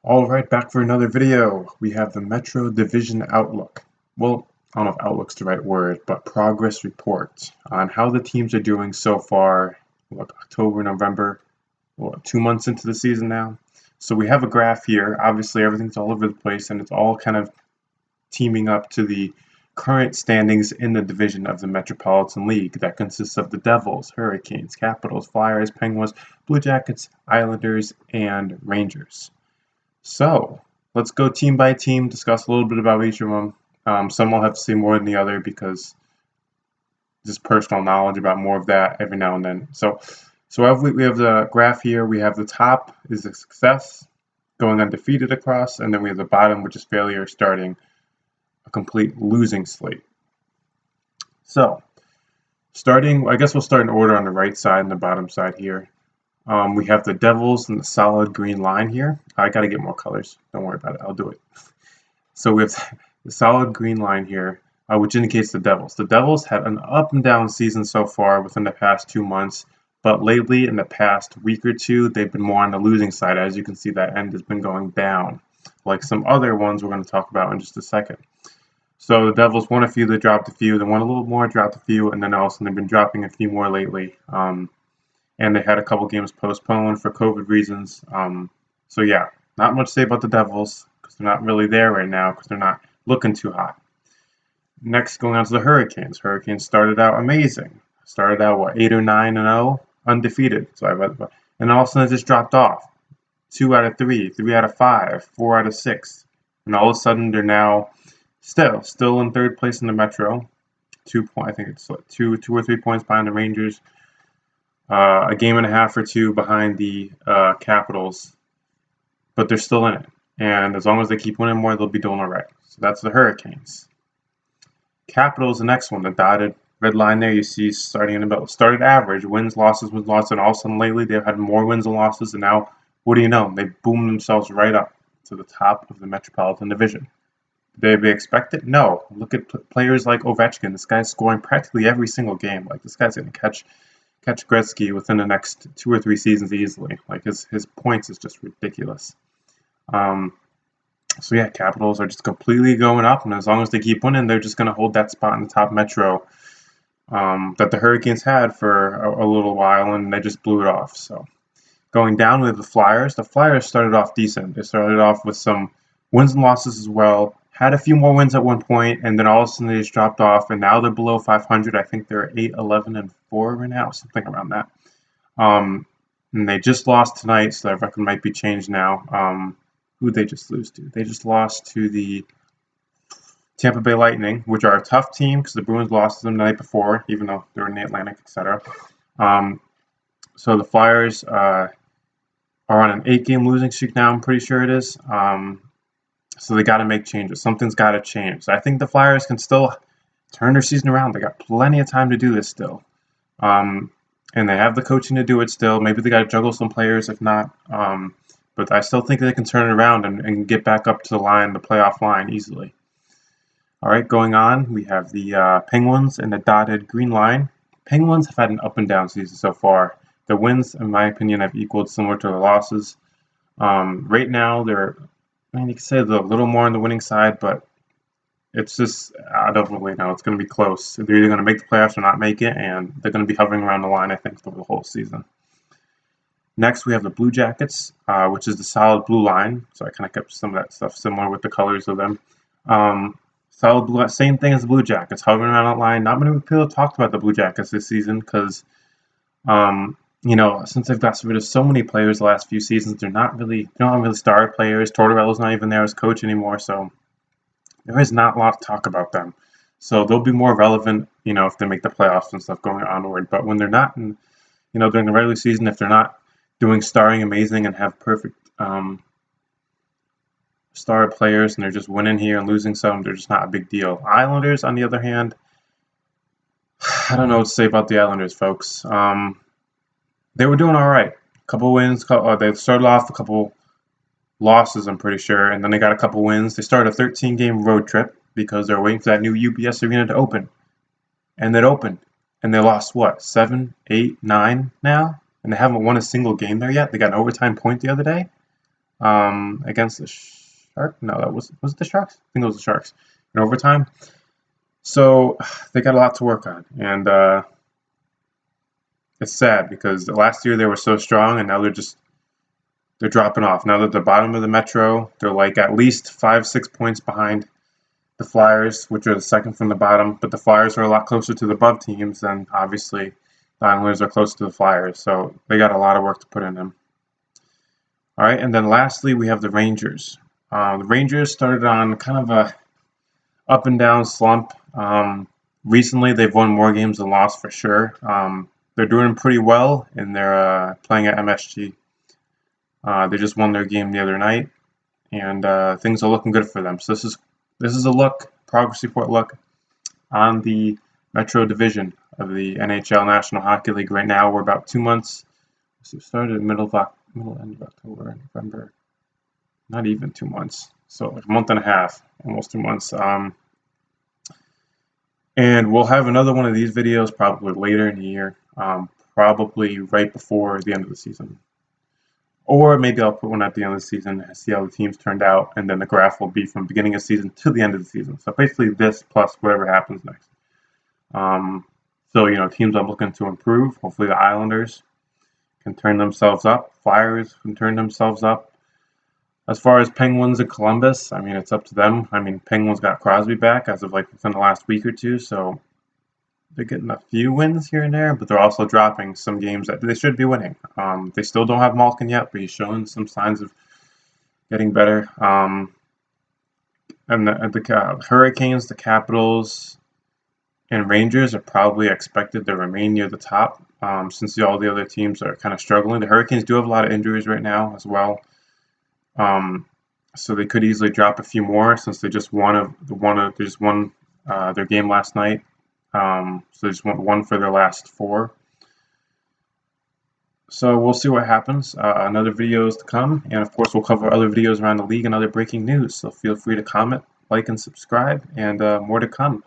Alright, back for another video. We have the Metro Division Outlook. Well, I don't know if Outlook's the right word, but progress report on how the teams are doing so far. October, November, 2 months into the season now. So we have a graph here. Obviously, everything's all over the place, and it's all kind of teaming up to the current standings in the division of the Metropolitan League that consists of the Devils, Hurricanes, Capitals, Flyers, Penguins, Blue Jackets, Islanders, and Rangers. So let's go team by team, discuss a little bit about each of them. Some will have to say more than the other because just personal knowledge about more of that every now and then. So we have the graph here. We have the top is a success, going undefeated across, and then we have the bottom, which is failure, starting a complete losing slate. So starting, I guess we'll start in order on the right side and the bottom side here. We have the Devils and the solid green line here. I got to get more colors. Don't worry about it. I'll do it. So we have the solid green line here, which indicates the Devils. The Devils had an up and down season so far within the past 2 months, but lately in the past week or two, they've been more on the losing side. As you can see, that end has been going down, like some other ones we're going to talk about in just a second. So the Devils won a few, they dropped a few, they won a little more, dropped a few, and then also they've been dropping a few more lately. And they had a couple games postponed for COVID reasons. So yeah, not much to say about the Devils because they're not really there right now because they're not looking too hot. Next, going on to the Hurricanes. Hurricanes started out amazing. Started out 8 or 9-0, undefeated. And all of a sudden it just dropped off. 2 out of 3, 3 out of 5, 4 out of 6, and all of a sudden they're now still in third place in the Metro. I think it's 2 or 3 points behind the Rangers. A game and a half or two behind the Capitals, but they're still in it. And as long as they keep winning more, they'll be doing all right. So that's the Hurricanes. Capitals, the next one, the dotted red line there you see starting in the middle. Started average, wins, losses, and all of a sudden lately they've had more wins and losses, and now, what do you know? They boomed themselves right up to the top of the Metropolitan Division. Did they expect it? No. Look at players like Ovechkin. This guy's scoring practically every single game. Like, this guy's going to catch Gretzky within the next 2 or 3 seasons easily. Like his points is just ridiculous. So yeah, Capitals are just completely going up, and as long as they keep winning, they're just going to hold that spot in the top Metro that the Hurricanes had for a little while, and they just blew it off. So going down with the Flyers. The Flyers started off decent. They started off with some wins and losses as well. Had a few more wins at one point, and then all of a sudden they just dropped off, and now they're below 500. I think they're 8-11-4 right now, something around that. And they just lost tonight, so that record might be changed now. Who'd they just lose to? They just lost to the Tampa Bay Lightning, which are a tough team because the Bruins lost to them the night before, even though they're in the Atlantic, etc. So the Flyers are on an 8-game losing streak now, I'm pretty sure it is. So they got to make changes. Something's got to change. So I think the Flyers can still turn their season around. They got plenty of time to do this still. And they have the coaching to do it still. Maybe they got to juggle some players if not. But I still think they can turn it around and get back up to the playoff line easily. All right, going on, we have the Penguins and the dotted green line. Penguins have had an up and down season so far. The wins, in my opinion, have equaled similar to the losses. Right now, you can say they're a little more on the winning side, but it's just, I don't really know. It's going to be close. They're either going to make the playoffs or not make it, and they're going to be hovering around the line, I think, for the whole season. Next, we have the Blue Jackets, which is the solid blue line. So I kind of kept some of that stuff similar with the colors of them. Solid blue, same thing as the Blue Jackets, hovering around that line. Not many people talked about the Blue Jackets this season because, since they've got rid of so many players the last few seasons, they're not really star players. Tortorella's not even there as coach anymore, so there is not a lot to talk about them. So they'll be more relevant, if they make the playoffs and stuff going onward. But when they're not, during the regular season, if they're not doing starring amazing and have perfect star players and they're just winning here and losing some, they're just not a big deal. Islanders, on the other hand, I don't know what to say about the Islanders, folks. They were doing all right. A couple wins. They started off a couple losses, I'm pretty sure, and then they got a couple wins. They started a 13-game road trip because they're waiting for that new UBS arena to open. And it opened. And they lost, 7, 8, 9 now? And they haven't won a single game there yet. They got an overtime point the other day. against the Sharks. No, was it the Sharks? I think it was the Sharks in overtime. So they got a lot to work on, and it's sad because last year they were so strong, and now they're dropping off. Now that the bottom of the Metro, they're like at least 5-6 points behind the Flyers, which are the second from the bottom. But the Flyers are a lot closer to the above teams than obviously the Islanders are close to the Flyers. So they got a lot of work to put in them. All right, and then lastly we have the Rangers. The Rangers started on kind of a up and down slump. Recently, they've won more games than lost for sure. They're doing pretty well, and they're playing at MSG. They just won their game the other night, and things are looking good for them. So this is a progress report look on the Metro Division of the NHL National Hockey League. Right now, we're about 2 months. So it started in middle end of October, November. Not even 2 months. So like a month and a half, almost 2 months. And we'll have another one of these videos probably later in the year, probably right before the end of the season. Or maybe I'll put one at the end of the season and see how the teams turned out, and then the graph will be from beginning of the season to the end of the season. So basically this plus whatever happens next. So, teams I'm looking to improve. Hopefully the Islanders can turn themselves up. Flyers can turn themselves up. As far as Penguins and Columbus, I mean, it's up to them. I mean, Penguins got Crosby back as of like within the last week or two, so they're getting a few wins here and there, but they're also dropping some games that they should be winning. They still don't have Malkin yet, but he's showing some signs of getting better. And the Hurricanes, the Capitals, and Rangers are probably expected to remain near the top since all the other teams are kind of struggling. The Hurricanes do have a lot of injuries right now as well. So they could easily drop a few more since they just won their game last night. So they just won one for their last 4. So we'll see what happens. Another videos to come, and of course we'll cover other videos around the league and other breaking news. So feel free to comment, like, and subscribe, and more to come.